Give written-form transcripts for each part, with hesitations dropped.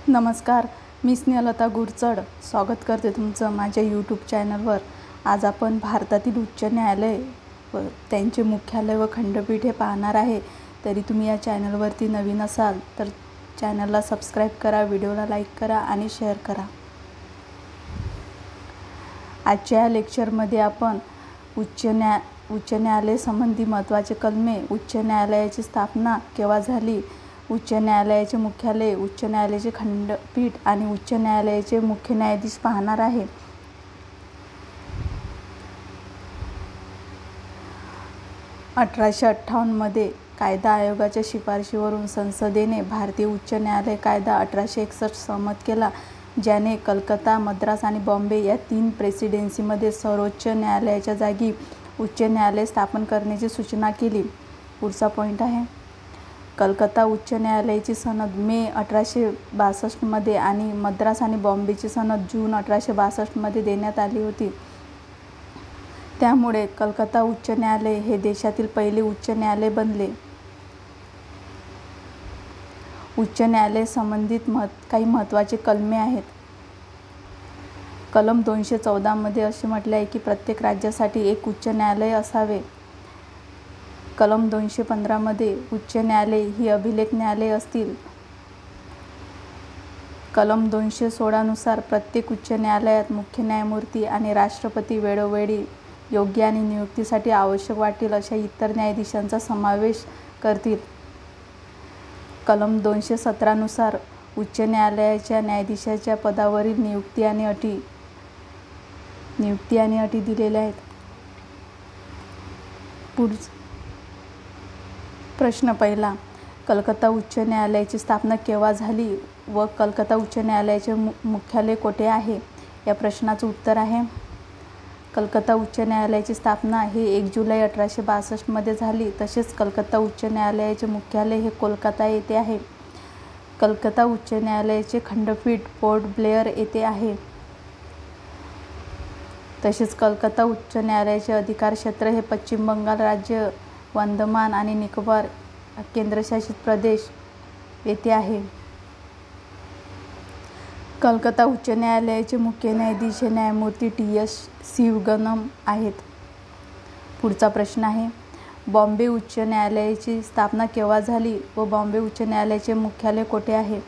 नमस्कार, मी स्नेहलता गुरचड स्वागत करते तुमचं माझ्या यूट्यूब चॅनलवर। आज आपण भारतातील उच्च न्यायालय व त्यांचे मुख्यालय व खंडपीठ हे पाहणार आहे। तरी तुम्ही या चॅनलवरती नवीन असाल तर चॅनलला सबस्क्राईब करा, व्हिडिओला लाईक करा आणि शेअर करा। आजच्या या लेक्चरमध्ये आपण उच्च न्यायालय संबंधी महत्त्वाचे कलमे, उच्च न्यायालयाची स्थापना केव्हा झाली, उच्च न्यायालयाचे मुख्यालय, उच्च न्यायालयाचे खंडपीठ आणि उच्च न्यायालयाचे मुख्य न्यायाधीश पाहणार आहे। मध्ये कायदा आयोगाच्या शिफारशीवरून संसदेने भारतीय उच्च न्यायालय कायदा 1861 संमत केला, ज्याने कलकत्ता, मद्रास आणि बॉम्बे या 3 प्रेसिडेन्सीमध्ये सर्वोच्च न्यायालयाच्या जागी उच्च न्यायालय स्थापन करण्याची सूचना केली। पुढचा पॉईंट आहे, कलकत्ता उच्च न्यायालयाची सनद मे 1862 मध्ये आणि मद्रास आणि बॉम्बेची सनद जून 1862 मध्ये देण्यात आली होती। त्यामुळे कलकत्ता उच्च न्यायालय हे देशातील पहिले उच्च न्यायालय बनले। उच्च न्यायालय संबंधित काही महत्त्वाचे कलमे आहेत। कलम 214 मध्ये असे म्हटले आहे की प्रत्येक राज्यासाठी एक उच्च न्यायालय असावे। कलम 215 मध्ये उच्च न्यायालय ही अभिलेख न्यायालय असतील। कलम 216 नुसार प्रत्येक उच्च न्यायालयात मुख्य न्यायमूर्ती आणि राष्ट्रपती वेळोवेळी योग्य आणि नियुक्तीसाठी आवश्यक वाटेल अशा इतर न्यायाधीशांचा समावेश करतील। कलम 217 नुसार उच्च न्यायालयाच्या न्यायाधीशाच्या पदावरील नियुक्ती आणि अटी दिलेल्या आहेत। प्रश्न पहिला, कलकत्ता उच्च न्यायालयाची स्थापना केव्हा झाली व कलकत्ता उच्च न्यायालयाचे मुख्यालय कोठे आहे? या प्रश्नाचं उत्तर आहे, कलकत्ता उच्च न्यायालयाची स्थापना हे 1 जुलै 1862 मध्ये झाली। तसेच कलकत्ता उच्च न्यायालयाचे मुख्यालय हे कोलकाता येथे आहे। कलकत्ता उच्च न्यायालयाचे खंडपीठ पोर्ट ब्लेअर येथे आहे। तसेच कलकत्ता उच्च न्यायालयाचे अधिकार क्षेत्र हे पश्चिम बंगाल राज्य, अंदमान आणि निकोबार केंद्रशासित प्रदेश येथे आहे। कलकत्ता उच्च न्यायालयाचे मुख्य न्यायाधीश हे न्यायमूर्ती TS शिवगणम आहेत। पुढचा प्रश्न आहे, बॉम्बे उच्च न्यायालयाची स्थापना केव्हा झाली व बॉम्बे उच्च न्यायालयाचे मुख्यालय कोठे आहे?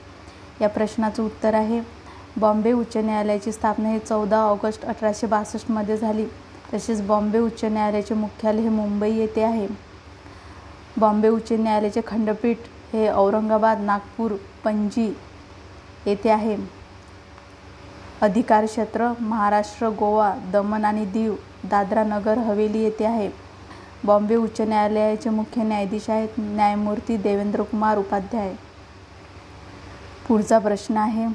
या प्रश्नाचं उत्तर आहे, बॉम्बे उच्च न्यायालयाची स्थापना हे 14 ऑगस्ट 1862 मध्ये झाली। तसेच बॉम्बे उच्च न्यायालयाचे मुख्यालय हे मुंबई येथे आहे। बॉम्बे उच्च न्यायालयाचे खंडपीठ हे औरंगाबाद, नागपूर, पणजी येथे आहे। अधिकार क्षेत्र महाराष्ट्र, गोवा, दमण आणि दीव, दादरा नगर हवेली येथे आहे। बॉम्बे उच्च न्यायालयाचे मुख्य न्यायाधीश आहेत न्यायमूर्ती देवेंद्र कुमार उपाध्याय। पुढचा प्रश्न आहे,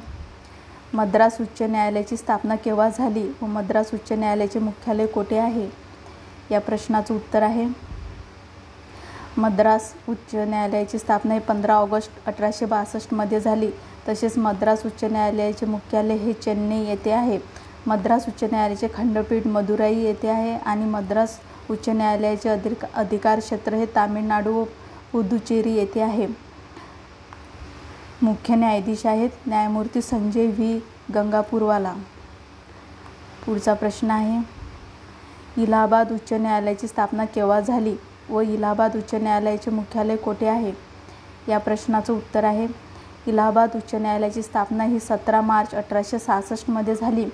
मद्रास उच्च न्यायालयाची स्थापना केव्हा झाली व मद्रास उच्च न्यायालयाचे मुख्यालय कोठे आहे? या प्रश्नाचं उत्तर आहे, मद्रास उच्च न्यायालयाची स्थापना ही 15 ऑगस्ट 1862 मध्ये झाली। तसेच मद्रास उच्च न्यायालयाचे मुख्यालय हे चेन्नई येथे आहे। मद्रास उच्च न्यायालयाचे खंडपीठ मदुराई येथे आहे आणि मद्रास उच्च न्यायालयाचे अधिकार क्षेत्र हे तामिळनाडू व पुदुचेरी येथे आहे। मुख्य न्यायाधीश आहेत न्यायमूर्ती संजय V गंगापूरवाला। पुढचा प्रश्न आहे, इलाहाबाद उच्च न्यायालयाची स्थापना केव्हा झाली व इलाहाबाद उच्च न्यायालयाचे मुख्यालय कोठे आहे? या प्रश्नाचं उत्तर आहे, इलाहाबाद उच्च न्यायालयाची स्थापना ही 17 मार्च 1866 मध्ये झाली।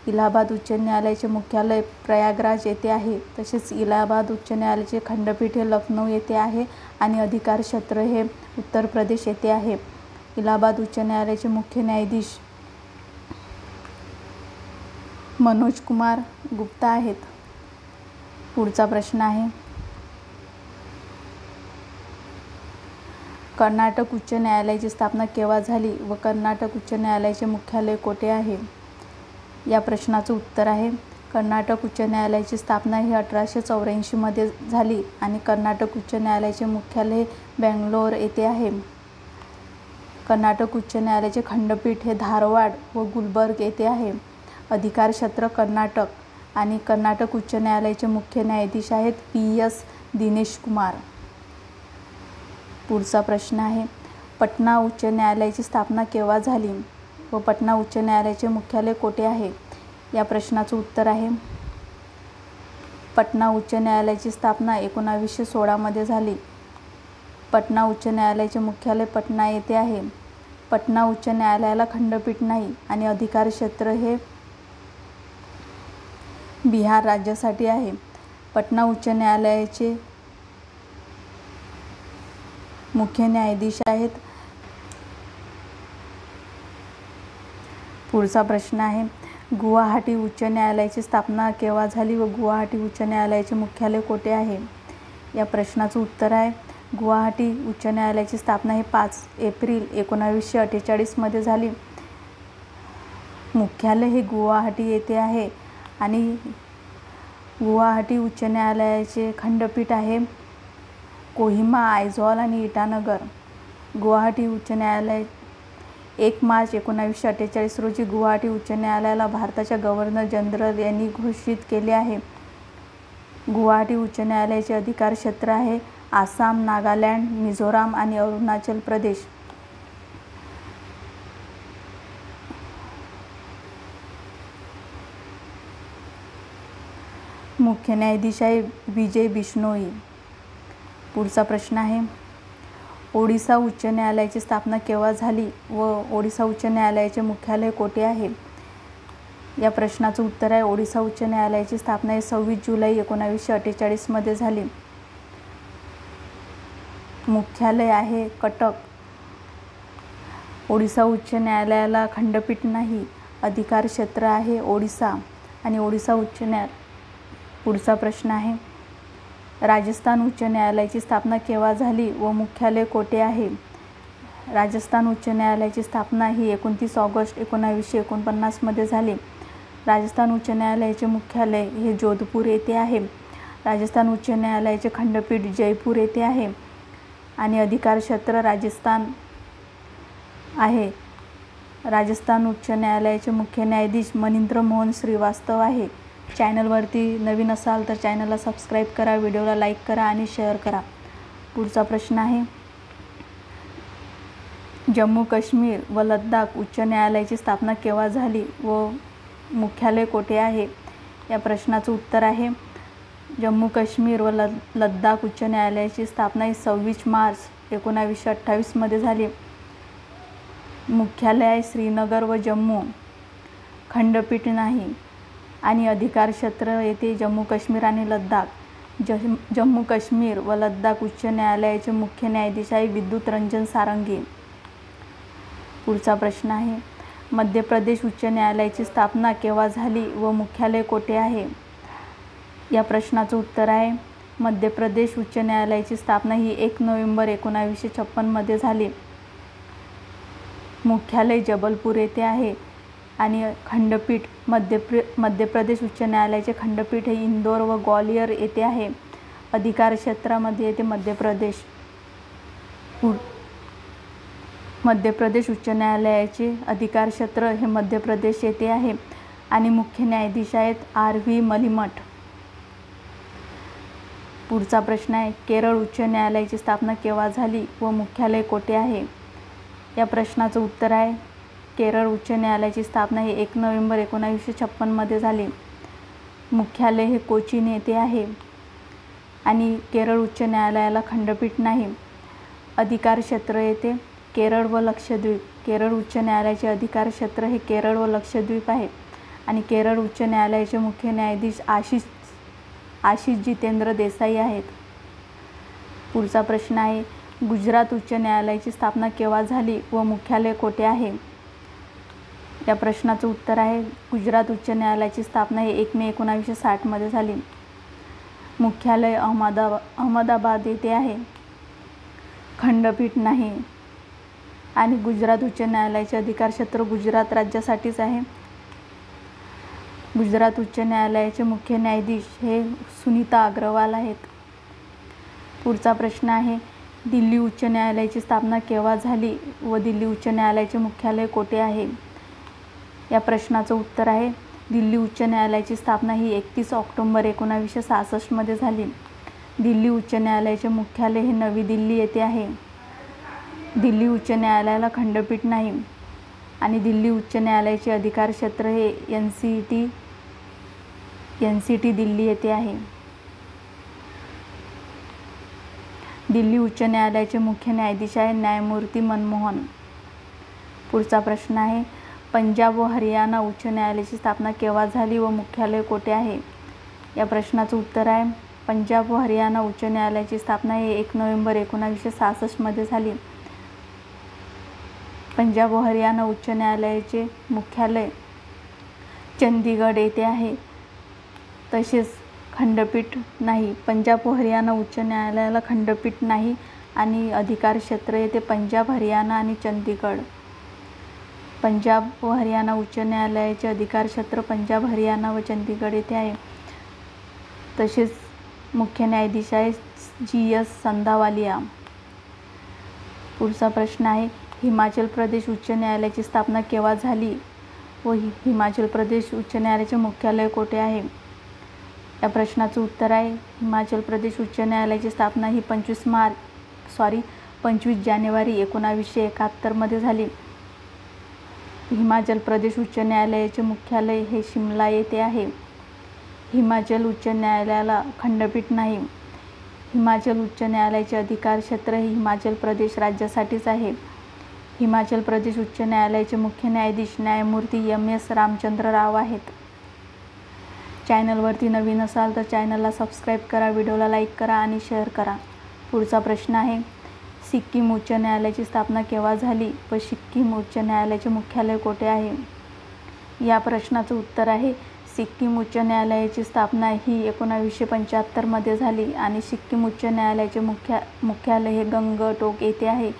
इलाहाबाद उच्च न्यायालयाचे मुख्यालय प्रयागराज येथे आहे। तसेच इलाहाबाद उच्च न्यायालयाचे खंडपीठ हे लखनौ येथे आहे आणि अधिकार क्षेत्र हे उत्तर प्रदेश येथे आहे। इलाहाबाद उच्च न्यायालयाचे मुख्य न्यायाधीश मनोज कुमार गुप्ता आहेत। पुढचा प्रश्न आहे, कर्नाटक उच्च न्यायालयाची स्थापना केव्हा झाली व कर्नाटक उच्च न्यायालयाचे मुख्यालय कोठे आहे? या प्रश्नाचं उत्तर आहे, कर्नाटक उच्च न्यायालयाची स्थापना ही 1884 मध्ये झाली आणि कर्नाटक उच्च न्यायालयाचे मुख्यालय बेंगलोर येथे आहे। कर्नाटक उच्च न्यायालयाचे खंडपीठ हे धारवाड व गुलबर्ग येथे आहे। अधिकार क्षेत्र कर्नाटक आणि कर्नाटक उच्च न्यायालयाचे मुख्य न्यायाधीश आहेत PS दिनेश कुमार। पुढचा प्रश्न आहे, पटना उच्च न्यायालयाची स्थापना केव्हा झाली व पटना उच्च न्यायालयाचे मुख्यालय कोठे आहे? या प्रश्नाचं उत्तर आहे पटना उच्च न्यायालयाची स्थापना 1916 मध्ये झाली. पटना उच्च न्यायालयाचे मुख्यालय पटना येथे आहे. पटना उच्च न्यायालयाला खंडपीठ नाही आणि अधिकार क्षेत्र हे बिहार राज्यासाठी आहे. पटना उच्च न्यायालयाचे मुख्य न्यायाधीश आहेत. पुढचा प्रश्न आहे गुवाहाटी उच्च न्यायालयाची स्थापना केव्हा झाली व गुवाहाटी उच्च न्यायालयाचे मुख्यालय कोठे आहे? या प्रश्नाचं उत्तर आहे गुवाहाटी उच्च न्यायालयाची स्थापना हे 5 एप्रिल 1948 मध्ये झाली. मुख्यालय हे गुवाहाटी येथे आहे आणि गुवाहाटी उच्च न्यायालयाचे खंडपीठ आहे कोहिमा, आयझॉल आणि इटानगर. गुवाहाटी उच्च न्यायालय 1 मार्च 1948 रोजी गुवाहाटी उच्च न्यायालयाला भारताच्या गव्हर्नर जनरल यांनी घोषित केले आहे. गुवाहाटी उच्च न्यायालयाचे अधिकार क्षेत्र आहे आसाम, नागालँड, मिझोराम आणि अरुणाचल प्रदेश. मुख्य न्यायाधीश आहे विजय बिश्नोई. पुढचा प्रश्न आहे ओडिशा उच्च न्यायालयाची स्थापना केव्हा झाली व ओडिशा उच्च न्यायालयाचे मुख्यालय कोठे आहे? या प्रश्नाचं उत्तर आहे ओडिशा उच्च न्यायालयाची स्थापना हे 26 जुलै 1948 मध्ये झाली. मुख्यालय आहे कटक. ओडिशा उच्च न्यायालयाला खंडपीठ नाही, अधिकार क्षेत्र आहे ओडिशा आणि ओडिशा उच्च पुढचा प्रश्न आहे राजस्थान उच्च न्यायालयाची स्थापना केव्हा झाली व मुख्यालय कोठे आहे? राजस्थान उच्च न्यायालयाची स्थापना ही 29 ऑगस्ट 1949 मध्ये झाली. राजस्थान उच्च न्यायालयाचे मुख्यालय हे जोधपूर येथे आहे. राजस्थान उच्च न्यायालयाचे खंडपीठ जयपूर येथे आहे आणि अधिकार क्षेत्र राजस्थान आहे. राजस्थान उच्च न्यायालयाचे मुख्य न्यायाधीश मनिंद्र मोहन श्रीवास्तव आहे. चॅनलवरती नवीन असाल तर चॅनलला सबस्क्राईब करा, व्हिडिओला लाईक करा आणि शेअर करा. पुढचा प्रश्न आहे जम्मू काश्मीर व लडाख उच्च न्यायालयाची स्थापना केव्हा झाली व मुख्यालय कोठे आहे? या प्रश्नाचं उत्तर आहे जम्मू काश्मीर व लडाख उच्च न्यायालयाची स्थापना ही 26 मार्च 1928 मध्ये झाली. मुख्यालय आहे श्रीनगर व जम्मू. खंडपीठ नाही आणि अधिकार क्षेत्र येथे जम्मू काश्मीर आणि लडाख. जम्मू काश्मीर व लडाख उच्च न्यायालयाचे मुख्य न्यायाधीश आहे विद्युत रंजन सारंगी. पुढचा प्रश्न आहे मध्य प्रदेश उच्च न्यायालयाची स्थापना केव्हा झाली व मुख्यालय कोठे आहे? या प्रश्नाचं उत्तर आहे मध्य प्रदेश उच्च न्यायालयाची स्थापना ही 1 नोव्हेंबर 1956 मध्ये झाली. मुख्यालय जबलपूर येथे आहे आणि खंडपीठ मध्य प्रदेश उच्च न्यायालयाचे खंडपीठ हे इंदोर व ग्वालियर येथे आहे. अधिकार क्षेत्रामध्ये येते मध्य प्रदेश. मध्य प्रदेश उच्च न्यायालयाचे अधिकार क्षेत्र हे मध्य प्रदेश येथे आहे आणि मुख्य न्यायाधीश आहेत R.V. मलिमठ. पुढचा प्रश्न आहे केरळ उच्च न्यायालयाची स्थापना केव्हा झाली व मुख्यालय कोठे आहे? या प्रश्नाचं उत्तर आहे केरळ उच्च न्यायालयाची स्थापना ही 1 नोव्हेंबर 1956 मध्ये झाली. मुख्यालय हे कोचीन येथे आहे आणि केरळ उच्च न्यायालयाला खंडपीठ नाही. अधिकार क्षेत्र येथे केरळ व लक्षद्वीप. केरळ उच्च न्यायालयाचे अधिकार क्षेत्र हे केरळ व लक्षद्वीप आहे आणि केरळ उच्च न्यायालयाचे मुख्य न्यायाधीश आशिष जितेंद्र देसाई आहेत. पुढचा प्रश्न आहे गुजरात उच्च न्यायालयाची स्थापना केव्हा झाली व मुख्यालय कोठे आहे? या प्रश्नाचं उत्तर आहे गुजरात उच्च न्यायालयाची स्थापना ही 1 मे 1960 मध्ये झाली. मुख्यालय अहमदाबाद येथे आहे. खंडपीठ नाही आणि गुजरात उच्च न्यायालयाचे अधिकार क्षेत्र गुजरात राज्यासाठीच आहे. गुजरात उच्च न्यायालयाचे मुख्य न्यायाधीश हे सुनीता अग्रवाल आहेत. पुढचा प्रश्न आहे दिल्ली उच्च न्यायालयाची स्थापना केव्हा झाली व दिल्ली उच्च न्यायालयाचे मुख्यालय कोठे आहे? या प्रश्नाचं उत्तर आहे दिल्ली उच्च न्यायालयाची स्थापना ही 31 ऑक्टोबर 1966 मध्ये झाली. दिल्ली उच्च न्यायालयाचे मुख्यालय हे नवी दिल्ली येथे आहे. दिल्ली उच्च न्यायालयाला खंडपीठ नाही आणि दिल्ली उच्च न्यायालयाचे अधिकार क्षेत्र हे एनसीटी दिल्ली येथे आहे. दिल्ली उच्च न्यायालयाचे मुख्य न्यायाधीश आहे न्यायमूर्ती मनमोहन. पुढचा प्रश्न आहे, पंजाब व हरियाणा उच्च न्यायालयाची स्थापना केव्हा झाली व मुख्यालय कोठे आहे? या प्रश्नाचं उत्तर आहे, पंजाब व हरियाणा उच्च न्यायालयाची स्थापना ही 1 नोव्हेंबर 1966 मध्ये झाली. पंजाब व हरियाणा उच्च न्यायालयाचे मुख्यालय चंदीगड येथे आहे. तसेच खंडपीठ नाही. पंजाब व हरियाणा उच्च न्यायालयाला खंडपीठ नाही आणि अधिकार क्षेत्र येथे पंजाब, हरियाणा आणि चंदीगड. पंजाब व हरियाणा उच्च न्यायालयाचे अधिकार क्षेत्र पंजाब, हरियाणा व चंदीगड येथे आहे. तसेच मुख्य न्यायाधीश आहे GS संधावालिया. पुढचा प्रश्न आहे, हिमाचल प्रदेश उच्च न्यायालयाची स्थापना केव्हा झाली व हिमाचल प्रदेश उच्च न्यायालयाचे मुख्यालय कोठे आहे? या प्रश्नाचं उत्तर आहे, हिमाचल प्रदेश उच्च न्यायालयाची स्थापना ही 25 जानेवारी 1971 मध्ये झाली. हिमाचल प्रदेश उच्च न्यायालयाचे मुख्यालय हे शिमला येथे आहे. हिमाचल उच्च न्यायालयाला खंडपीठ नाही. हिमाचल उच्च न्यायालयाचे अधिकार क्षेत्र हे हिमाचल प्रदेश राज्यासाठीच आहे. हिमाचल प्रदेश उच्च न्यायालयाचे मुख्य न्यायाधीश न्यायमूर्ती MS रामचंद्र राव आहेत. चॅनलवरती नवीन असाल तर चॅनलला सबस्क्राईब करा, व्हिडिओला लाईक करा आणि शेअर करा. पुढचा प्रश्न आहे, सिक्कीम उच्च न्यायालयाची स्थापना केव्हा झाली व सिक्कीम उच्च न्यायालयाचे मुख्यालय कोठे आहे? या प्रश्नाचं उत्तर आहे, सिक्कीम उच्च न्यायालयाची स्थापना ही 1975 मध्ये झाली आणि सिक्कीम उच्च न्यायालयाचे मुख्यालय हे गंगटोक येथे आहे.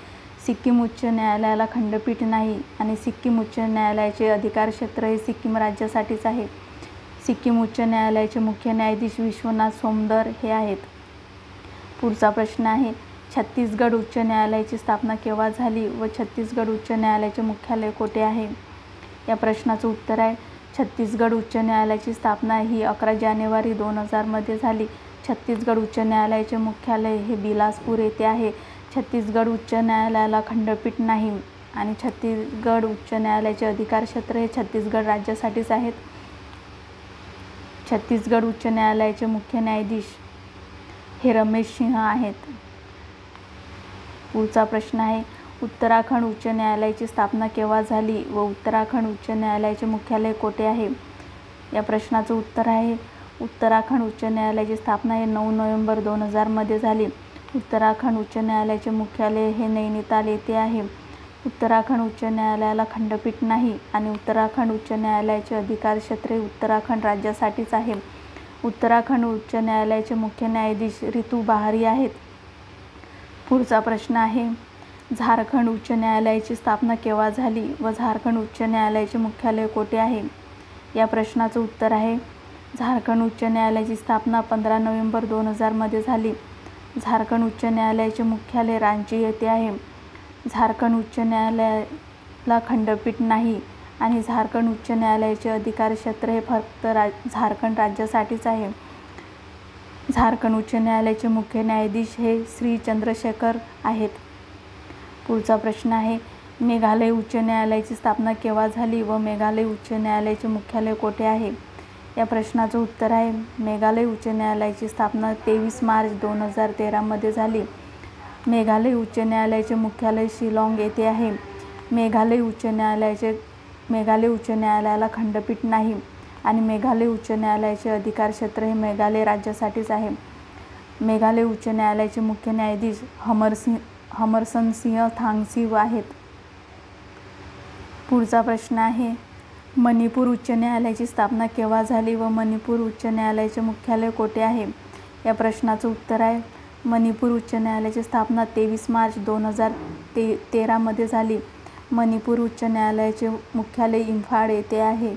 सिक्कीम उच्च न्यायालयाला खंडपीठ नाही आणि सिक्कीम उच्च न्यायालयाचे अधिकार क्षेत्र हे सिक्कीम राज्यासाठीच आहे. सिक्कीम उच्च न्यायालयाचे मुख्य न्यायाधीश विश्वनाथ सोमदर हे आहेत. पुढचा प्रश्न आहे, छत्तीसगड उच्च न्यायालयाची स्थापना केव्हा झाली व छत्तीसगड उच्च न्यायालयाचे मुख्यालय कोठे आहे? या प्रश्नाचं उत्तर आहे, छत्तीसगड उच्च न्यायालयाची स्थापना ही 11 जानेवारी 2000 मध्ये झाली. छत्तीसगड उच्च न्यायालयाचे मुख्यालय हे बिलासपूर येथे आहे. छत्तीसगड उच्च न्यायालयाला खंडपीठ नाही आणि छत्तीसगड उच्च न्यायालयाचे अधिकार क्षेत्र हे छत्तीसगड राज्यासाठीच आहेत. छत्तीसगड उच्च न्यायालयाचे मुख्य न्यायाधीश हे रमेश सिंह आहेत. पुढचा प्रश्न आहे, उत्तराखंड उच्च न्यायालयाची स्थापना केव्हा झाली व उत्तराखंड उच्च न्यायालयाचे मुख्यालय कोठे आहे? या प्रश्नाचं उत्तर आहे, उत्तराखंड उच्च न्यायालयाची स्थापना हे 9 नोव्हेंबर 2000 मध्ये झाली. उत्तराखंड उच्च न्यायालयाचे मुख्यालय हे नैनिताल येथे आहे. उत्तराखंड उच्च न्यायालयाला खंडपीठ नाही आणि उत्तराखंड उच्च न्यायालयाचे अधिकार क्षेत्र हे उत्तराखंड राज्यासाठीच आहे. उत्तराखंड उच्च न्यायालयाचे मुख्य न्यायाधीश रितू बहारी आहेत. पुढचा प्रश्न आहे, झारखंड उच्च न्यायालयाची स्थापना केव्हा झाली व झारखंड उच्च न्यायालयाचे मुख्यालय कोठे आहे? या प्रश्नाचं उत्तर आहे, झारखंड उच्च न्यायालयाची स्थापना 15 नोव्हेंबर 2000 मध्ये झाली. झारखंड उच्च न्यायालयाचे मुख्यालय रांची येथे आहे. झारखंड उच्च न्यायालयाला खंडपीठ नाही आणि झारखंड उच्च न्यायालयाचे अधिकार क्षेत्र हे फक्त झारखंड राज्यासाठीच आहे. झारखंड उच्च न्यायालयाचे मुख्य न्यायाधीश हे श्री चंद्रशेखर आहेत. पुढचा प्रश्न आहे, मेघालय उच्च न्यायालयाची स्थापना केव्हा झाली व मेघालय उच्च न्यायालयाचे मुख्यालय कोठे आहे? या प्रश्नाचं उत्तर आहे, मेघालय उच्च न्यायालयाची स्थापना 23 मार्च 2013 मध्ये झाली. मेघालय उच्च न्यायालयाचे मुख्यालय शिलाँग येथे आहे. मेघालय उच्च न्यायालयाला खंडपीठ नाही आणि मेघालय उच्च न्यायालयाचे अधिकार क्षेत्र हे मेघालय राज्यासाठीच आहे. मेघालय उच्च न्यायालयाचे मुख्य न्यायाधीश हमरसन सिंह थांगसी आहेत. पुढचा प्रश्न आहे, मणिपूर उच्च न्यायालयाची स्थापना केव्हा झाली व मणिपूर उच्च न्यायालयाचे मुख्यालय कोठे आहे? या प्रश्नाचं उत्तर आहे, मणिपूर उच्च न्यायालयाची स्थापना 23 मार्च 2013 मध्ये झाली. मणिपूर उच्च न्यायालयाचे मुख्यालय इम्फाळ येथे आहे.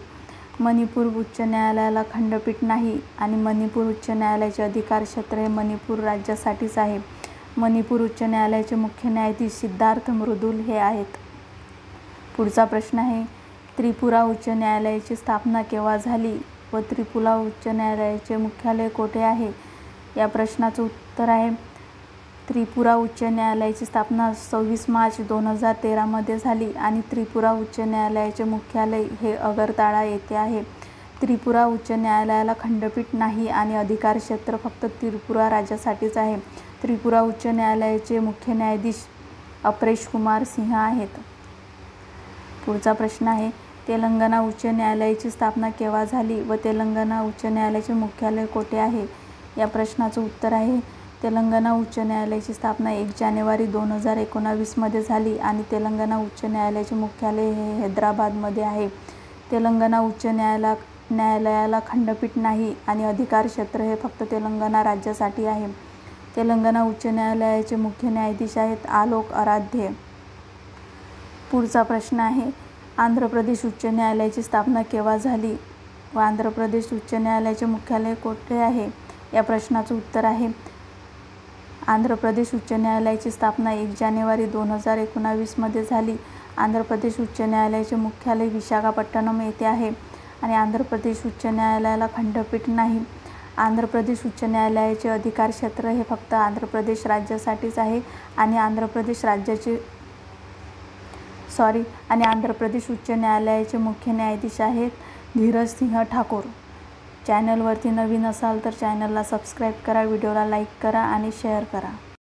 मणिपूर उच्च न्यायालयाला खंडपीठ नाही आणि मणिपूर उच्च न्यायालयाचे अधिकार क्षेत्र हे मणिपूर राज्यासाठीच आहे. मणिपूर उच्च न्यायालयाचे मुख्य न्यायाधीश सिद्धार्थ मृदुल हे आहेत. पुढचा प्रश्न आहे, त्रिपुरा उच्च न्यायालयाची स्थापना केव्हा झाली व त्रिपुरा उच्च न्यायालयाचे मुख्यालय कोठे आहे? या प्रश्नाचं उत्तर आहे, त्रिपुरा उच्च न्यायालयाची स्थापना 26 मार्च 2013 झाली आणि त्रिपुरा उच्च न्यायालयाचे मुख्यालय हे अगरताळा येथे आहे. त्रिपुरा उच्च न्यायालयाला खंडपीठ नाही आणि अधिकारक्षेत्र फक्त त्रिपुरा राज्यासाठीच आहे. त्रिपुरा उच्च न्यायालयाचे मुख्य न्यायाधीश अपरेश कुमार सिंह आहेत. पुढचा प्रश्न आहे, तेलंगणा उच्च न्यायालयाची स्थापना केव्हा झाली व तेलंगणा उच्च न्यायालयाचे मुख्यालय कोठे आहे? या प्रश्नाचं उत्तर आहे, तेलंगणा उच्च न्यायालयाची स्थापना 1 जानेवारी 2019 झाली आणि तेलंगणा उच्च न्यायालयाचे मुख्यालय हे हैदराबादमध्ये आहे. तेलंगणा उच्च न्यायालयाला खंडपीठ नाही आणि अधिकारक्षेत्र हे फक्त तेलंगणा राज्यासाठी आहे. तेलंगणा उच्च न्यायालयाचे मुख्य न्यायाधीश आहेत आलोक आराध्य. पुढचा प्रश्न आहे, आंध्र प्रदेश उच्च न्यायालयाची स्थापना केव्हा झाली व आंध्र प्रदेश उच्च न्यायालयाचे मुख्यालय कोठे आहे? या प्रश्नाचं उत्तर आहे, आंध्र प्रदेश उच्च न्यायालयाची स्थापना 1 जानेवारी 2019 झाली. आंध्र प्रदेश उच्च न्यायालयाचे मुख्यालय विशाखापट्टणम येथे आहे आणि आंध्र प्रदेश उच्च न्यायालयाला खंडपीठ नाही. आंध्र प्रदेश उच्च न्यायालयाचे अधिकारक्षेत्र हे फक्त आंध्र प्रदेश राज्यासाठीच आहे आणि आंध्र प्रदेश उच्च न्यायालयाचे मुख्य न्यायाधीश आहेत धीरज सिंह ठाकूर. चॅनलवरती नवीन असाल तर चॅनलला सबस्क्राईब करा, व्हिडिओला लाईक करा आणि शेअर करा.